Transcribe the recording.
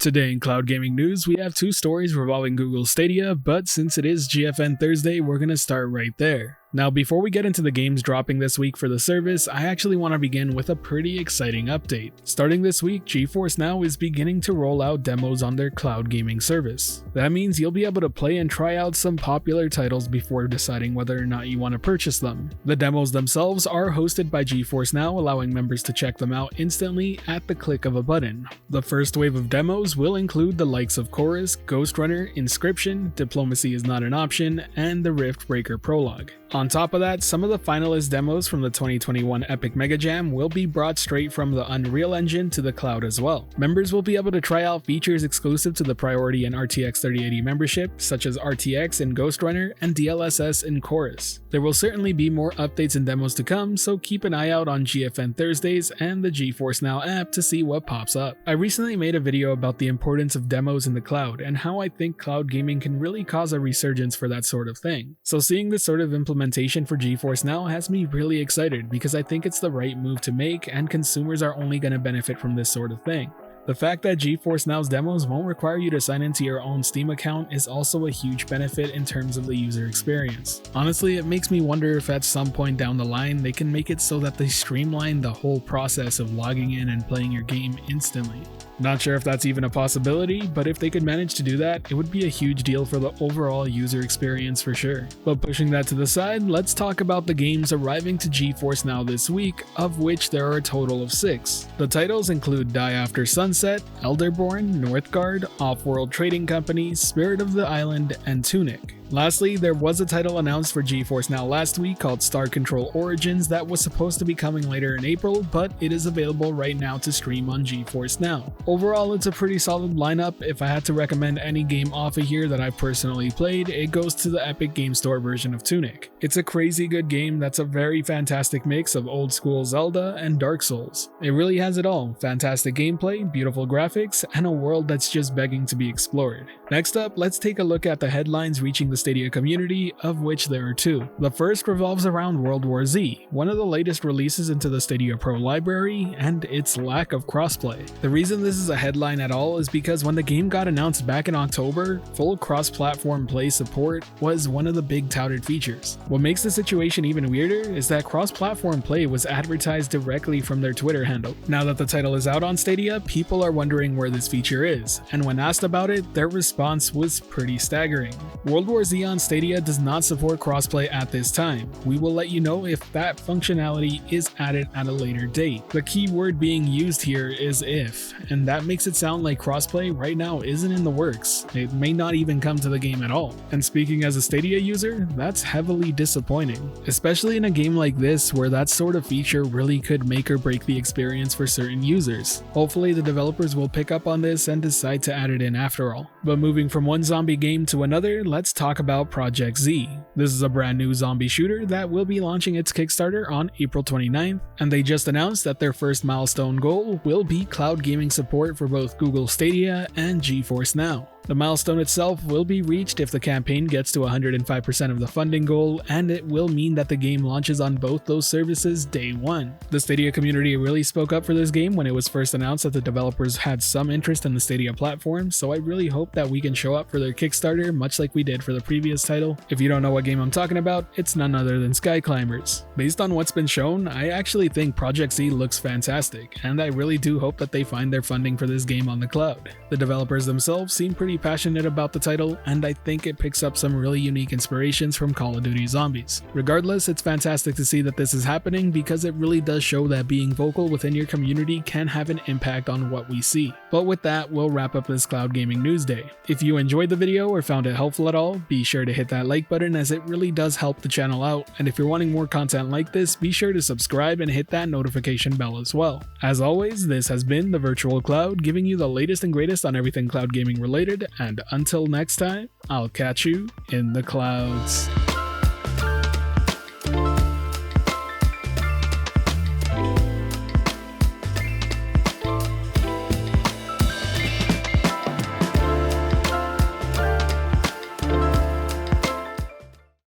Today in cloud gaming news, we have two stories revolving Google Stadia, but since it is GFN Thursday, we're gonna start right there. Now, before we get into the games dropping this week for the service, I actually want to begin with a pretty exciting update. Starting this week, GeForce Now is beginning to roll out demos on their cloud gaming service. That means you'll be able to play and try out some popular titles before deciding whether or not you want to purchase them. The demos themselves are hosted by GeForce Now, allowing members to check them out instantly at the click of a button. The first wave of demos will include the likes of Chorus, Ghost Runner, Inscription, Diplomacy is Not an Option, and the Rift Breaker Prologue. On top of that, some of the finalist demos from the 2021 Epic Mega Jam will be brought straight from the Unreal Engine to the cloud as well. Members will be able to try out features exclusive to the Priority and RTX 3080 membership, such as RTX in Ghost Runner and DLSS in Chorus. There will certainly be more updates and demos to come, so keep an eye out on GFN Thursdays and the GeForce Now app to see what pops up. I recently made a video about the importance of demos in the cloud and how I think cloud gaming can really cause a resurgence for that sort of thing. So seeing this sort of implementation for GeForce Now has me really excited because I think it's the right move to make and consumers are only going to benefit from this sort of thing. The fact that GeForce Now's demos won't require you to sign into your own Steam account is also a huge benefit in terms of the user experience. Honestly, it makes me wonder if at some point down the line they can make it so that they streamline the whole process of logging in and playing your game instantly. Not sure if that's even a possibility, but if they could manage to do that, it would be a huge deal for the overall user experience for sure. But pushing that to the side, let's talk about the games arriving to GeForce Now this week, of which there are a total of 6. The titles include Die After Sunset, Elderborn, Northgard, Off-World Trading Company, Spirit of the Island, and Tunic. Lastly, there was a title announced for GeForce Now last week called Star Control Origins that was supposed to be coming later in April, but it is available right now to stream on GeForce Now. Overall, it's a pretty solid lineup. If I had to recommend any game off of here that I've personally played, it goes to the Epic Game Store version of Tunic. It's a crazy good game that's a very fantastic mix of old school Zelda and Dark Souls. It really has it all: fantastic gameplay, beautiful graphics, and a world that's just begging to be explored. Next up, let's take a look at the headlines reaching the Stadia community, of which there are 2. The first revolves around World War Z, one of the latest releases into the Stadia Pro library, and its lack of crossplay. The reason this is a headline at all is because when the game got announced back in October, full cross-platform play support was one of the big touted features. What makes the situation even weirder is that cross-platform play was advertised directly from their Twitter handle. Now that the title is out on Stadia, people are wondering where this feature is, and when asked about it, their response was pretty staggering. World War Z on Stadia does not support crossplay at this time. We will let you know if that functionality is added at a later date. The key word being used here is if, and that makes it sound like crossplay right now isn't in the works. It may not even come to the game at all. And speaking as a Stadia user, that's heavily disappointing, especially in a game like this where that sort of feature really could make or break the experience for certain users. Hopefully the developers will pick up on this and decide to add it in after all. But moving from one zombie game to another, let's talk about Projekt Z. This is a brand new zombie shooter that will be launching its Kickstarter on April 29th, and they just announced that their first milestone goal will be cloud gaming support for both Google Stadia and GeForce Now. The milestone itself will be reached if the campaign gets to 105% of the funding goal, and it will mean that the game launches on both those services day one. The Stadia community really spoke up for this game when it was first announced that the developers had some interest in the Stadia platform, so I really hope that we can show up for their Kickstarter much like we did for the previous title. If you don't know what game I'm talking about, it's none other than Sky Climbers. Based on what's been shown, I actually think Projekt Z looks fantastic, and I really do hope that they find their funding for this game on the cloud. The developers themselves seem pretty passionate about the title, and I think it picks up some really unique inspirations from Call of Duty Zombies. Regardless, it's fantastic to see that this is happening because it really does show that being vocal within your community can have an impact on what we see. But with that, we'll wrap up this Cloud Gaming News Day. If you enjoyed the video or found it helpful at all, be sure to hit that like button as it really does help the channel out, and if you're wanting more content like this, be sure to subscribe and hit that notification bell as well. As always, this has been the Virtual Cloud, giving you the latest and greatest on everything cloud gaming related, and until next time, I'll catch you in the clouds.